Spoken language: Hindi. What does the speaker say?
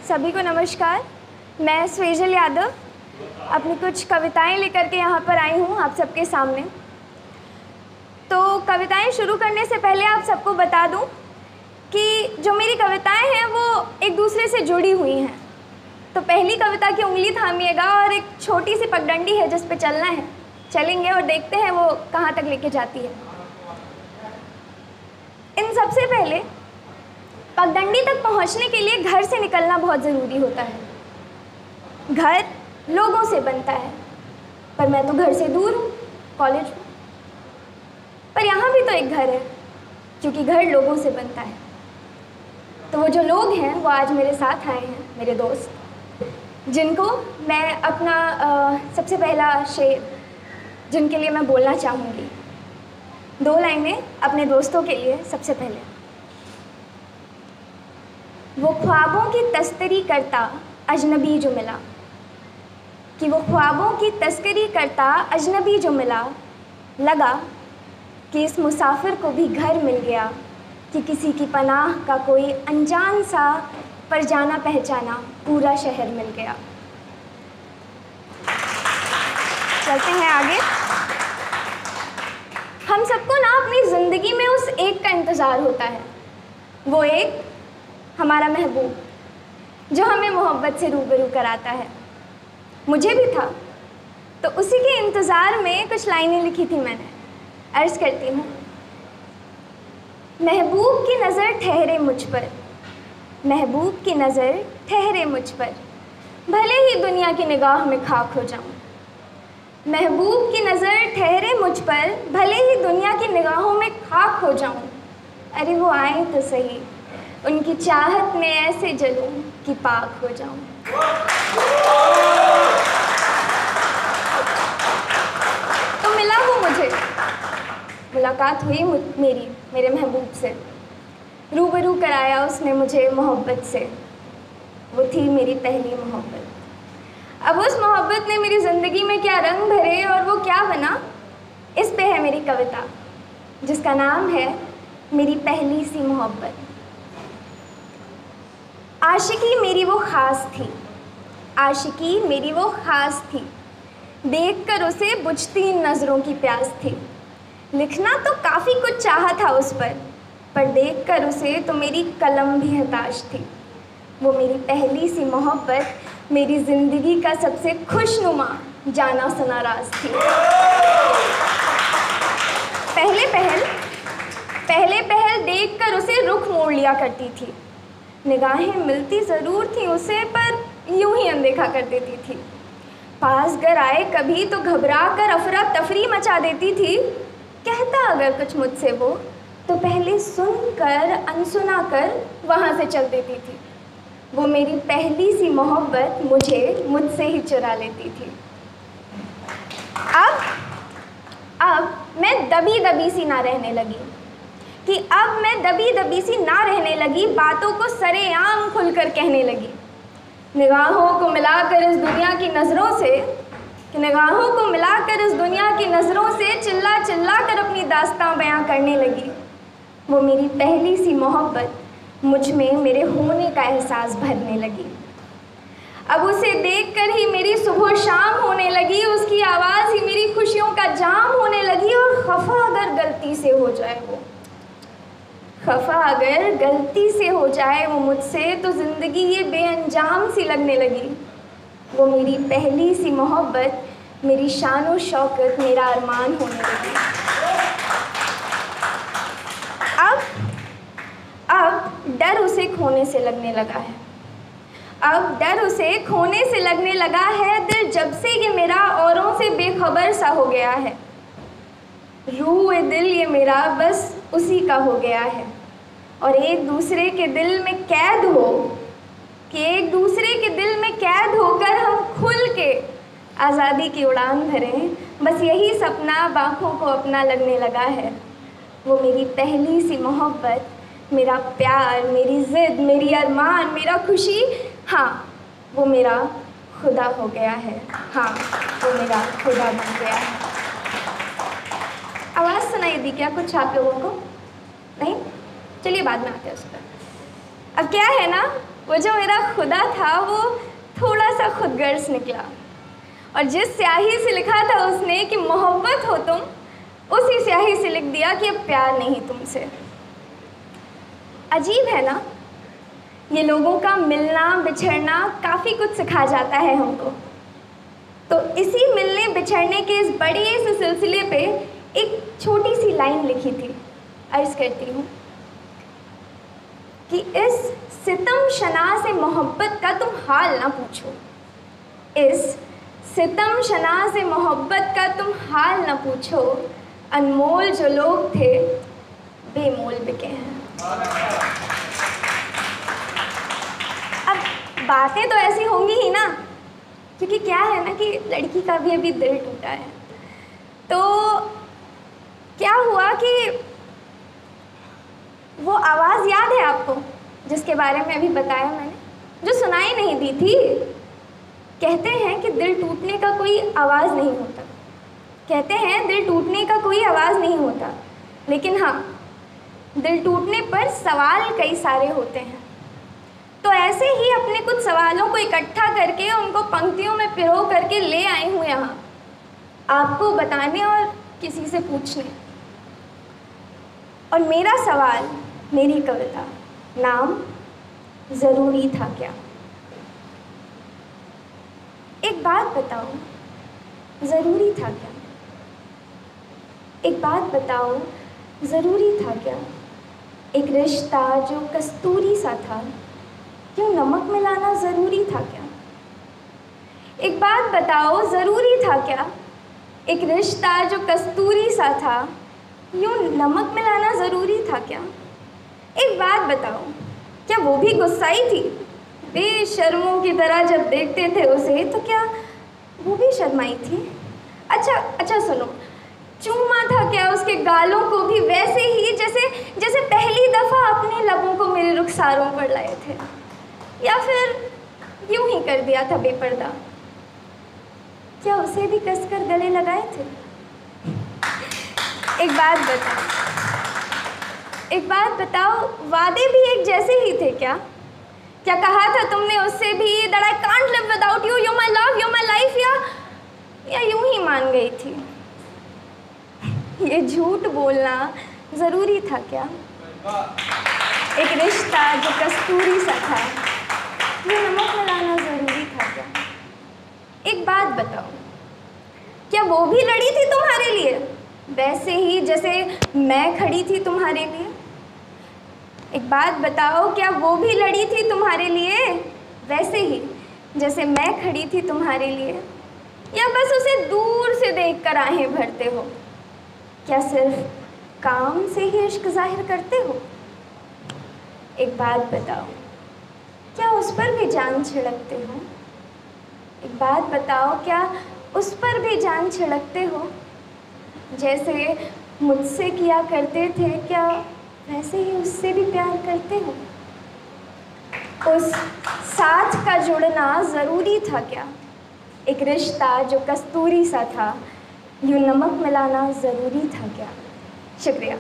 सभी को नमस्कार। मैं स्वेजल यादव अपनी कुछ कविताएं लेकर के यहाँ पर आई हूँ आप सबके सामने। तो कविताएं शुरू करने से पहले आप सबको बता दूँ कि जो मेरी कविताएं हैं वो एक दूसरे से जुड़ी हुई हैं। तो पहली कविता की उंगली थामिएगा और एक छोटी सी पगडंडी है जिस पे चलना है, चलेंगे और देखते हैं वो कहाँ तक लेके जाती है। इन सबसे पहले पगडंडी तक पहुँचने के लिए घर से निकलना बहुत ज़रूरी होता है। घर लोगों से बनता है, पर मैं तो घर से दूर हूँ, कॉलेज में। पर यहाँ भी तो एक घर है, क्योंकि घर लोगों से बनता है। तो वो जो लोग हैं वो आज मेरे साथ आए हैं, मेरे दोस्त, जिनको मैं अपना सबसे पहला शेर जिनके लिए मैं बोलना चाहूँगी। 2 लाइनें अपने दोस्तों के लिए। सबसे पहले, वो ख्वाबों की तस्करी करता अजनबी जो मिला, कि वो ख्वाबों की तस्करी करता अजनबी जो मिला, लगा कि इस मुसाफिर को भी घर मिल गया, कि किसी की पनाह का कोई अनजान सा पर जाना पहचाना पूरा शहर मिल गया। चलते हैं आगे। हम सबको ना अपनी ज़िंदगी में उस एक का इंतज़ार होता है, वो एक हमारा महबूब जो हमें मोहब्बत से रूबरू कराता है। मुझे भी था, तो उसी के इंतज़ार में कुछ लाइनें लिखी थी मैंने। अर्ज़ करती हूँ। महबूब की नज़र ठहरे मुझ पर, महबूब की नज़र ठहरे मुझ पर, भले ही दुनिया की निगाह में खाक हो जाऊँ। महबूब की नज़र ठहरे मुझ पर, भले ही दुनिया की निगाहों में खाक हो जाऊँ। अरे वो आए तो सही, उनकी चाहत में ऐसे जलूं कि पाक हो जाऊं। तो मिला वो मुझे, मुलाकात हुई मेरे महबूब से, रूबरू कराया उसने मुझे मोहब्बत से। वो थी मेरी पहली मोहब्बत। अब उस मोहब्बत ने मेरी ज़िंदगी में क्या रंग भरे और वो क्या बना, इस पे है मेरी कविता, जिसका नाम है मेरी पहली सी मोहब्बत। आशिकी मेरी वो ख़ास थी, आशिकी मेरी वो ख़ास थी, देखकर उसे बुझती नज़रों की प्यास थी। लिखना तो काफ़ी कुछ चाहा था उस पर देखकर उसे तो मेरी कलम भी हताश थी। वो मेरी पहली सी मोहब्बत, मेरी ज़िंदगी का सबसे खुशनुमा जाना सुना राज थी। पहले पहल देखकर उसे रुख मोड़ लिया करती थी। निगाहें मिलती ज़रूर थी उसे, पर यूं ही अनदेखा कर देती थी। पास घर आए कभी तो घबरा कर अफरा तफरी मचा देती थी। कहता अगर कुछ मुझसे वो, तो पहले सुनकर अनसुना कर वहाँ से चल देती थी। वो मेरी पहली सी मोहब्बत मुझसे ही चुरा लेती थी। अब मैं दबी दबी सी ना रहने लगी, कि अब मैं दबी दबी सी ना रहने लगी, बातों को सरेआम खुलकर कहने लगी। निगाहों को मिलाकर इस दुनिया की नज़रों से, कि निगाहों को मिलाकर इस दुनिया की नज़रों से चिल्ला चिल्ला कर अपनी दास्तां बयां करने लगी। वो मेरी पहली सी मोहब्बत मुझ में मेरे होने का एहसास भरने लगी। अब उसे देखकर ही मेरी सुबह शाम होने लगी, उसकी आवाज़ ही मेरी खुशियों का जाम होने लगी। और खफा अगर गलती से हो जाए वो, खफा अगर गलती से हो जाए वो मुझसे, तो ज़िंदगी ये बेअंजाम सी लगने लगी। वो मेरी पहली सी मोहब्बत, मेरी शान व शौकत, मेरा अरमान होने लगी। अब डर उसे खोने से लगने लगा है, अब डर उसे खोने से लगने लगा है। दिल जब से ये मेरा औरों से बेखबर सा हो गया है। रूह दिल ये मेरा बस उसी का हो गया है। और एक दूसरे के दिल में कैद हो, कि एक दूसरे के दिल में कैद होकर हम खुल के आज़ादी की उड़ान भरें, बस यही सपना आँखों को अपना लगने लगा है। वो मेरी पहली सी मोहब्बत, मेरा प्यार, मेरी ज़िद, मेरी अरमान, मेरा खुशी, हाँ वो मेरा खुदा हो गया है। हाँ वो मेरा खुदा बन गया है। आवाज़ सुनाई दी क्या कुछ आप लोगों को? नहीं? चलिए बाद में आते हैं उस पर। अब क्या है ना वो जो मेरा खुदा था वो थोड़ा सा खुदगर्ज निकला, और जिस स्याही से लिखा था उसने कि मोहब्बत हो तुम, उसी स्याही से लिख दिया कि अब प्यार नहीं तुमसे। अजीब है ना, ये लोगों का मिलना बिछड़ना काफ़ी कुछ सिखा जाता है हमको। तो इसी मिलने बिछड़ने के इस बड़े से सिलसिले पे एक छोटी सी लाइन लिखी थी, अर्ज़ करती हूँ कि इस सितम शना से मोहब्बत का तुम हाल ना पूछो, इस सितम शना से मोहब्बत का तुम हाल ना पूछो, अनमोल जो लोग थे बेमोल बिके हैं। अब बातें तो ऐसी होंगी ही ना, क्योंकि क्या है ना कि लड़की का भी अभी दिल टूटा है। तो क्या हुआ कि वो आवाज़ याद है आपको जिसके बारे में अभी बताया मैंने, जो सुनाई नहीं दी थी। कहते हैं कि दिल टूटने का कोई आवाज़ नहीं होता, कहते हैं दिल टूटने का कोई आवाज़ नहीं होता, लेकिन हाँ, दिल टूटने पर सवाल कई सारे होते हैं। तो ऐसे ही अपने कुछ सवालों को इकट्ठा करके उनको पंक्तियों में पिरो करके ले आई हूँ यहाँ, आपको बताने और किसी से पूछने। और मेरा सवाल, मेरी कविता, नाम ज़रूरी था क्या। एक बात बताओ, ज़रूरी था क्या, एक बात बताओ, ज़रूरी था क्या। एक रिश्ता जो कस्तूरी सा था, क्यों नमक मिलाना ज़रूरी था क्या। एक बात बताओ, ज़रूरी था क्या। एक रिश्ता जो कस्तूरी सा था, यूँ नमक मिलाना ज़रूरी था क्या। एक बात बताओ, क्या वो भी गुस्साई थी। बेशर्मों की तरह जब देखते थे उसे, तो क्या वो भी शर्माई थी। अच्छा सुनो, चूमा था क्या उसके गालों को भी वैसे ही जैसे पहली दफ़ा अपने लबों को मेरे रुखसारों पर लाए थे, या फिर यूं ही कर दिया था बेपर्दा। क्या उसे भी कसकर गले लगाए थे। एक बात बताओ, वादे भी एक जैसे ही थे क्या। क्या कहा था तुमने उससे भी that I can't live without you, you're my love, you're my life, या यूं ही मान गई थी। ये झूठ बोलना ज़रूरी था क्या। एक रिश्ता जो कस्तूरी सा था, ये नमक मिलाना ज़रूरी था क्या। एक बात बताओ, क्या वो भी लड़ी थी तुम्हारे लिए वैसे ही जैसे मैं खड़ी थी तुम्हारे लिए। एक बात बताओ, क्या वो भी लड़ी थी तुम्हारे लिए वैसे ही जैसे मैं खड़ी थी तुम्हारे लिए, या बस उसे दूर से देखकर आहें भरते हो। क्या सिर्फ काम से ही इश्क जाहिर करते हो। एक बात बताओ, क्या उस पर भी जान छिड़कते हो। एक बात बताओ, क्या उस पर भी जान छिड़कते हो जैसे मुझसे किया करते थे। क्या वैसे ही उससे भी प्यार करते हो। उस साथ का जुड़ना ज़रूरी था क्या। एक रिश्ता जो कस्तूरी सा था, यूँ नमक मिलाना ज़रूरी था क्या। शुक्रिया।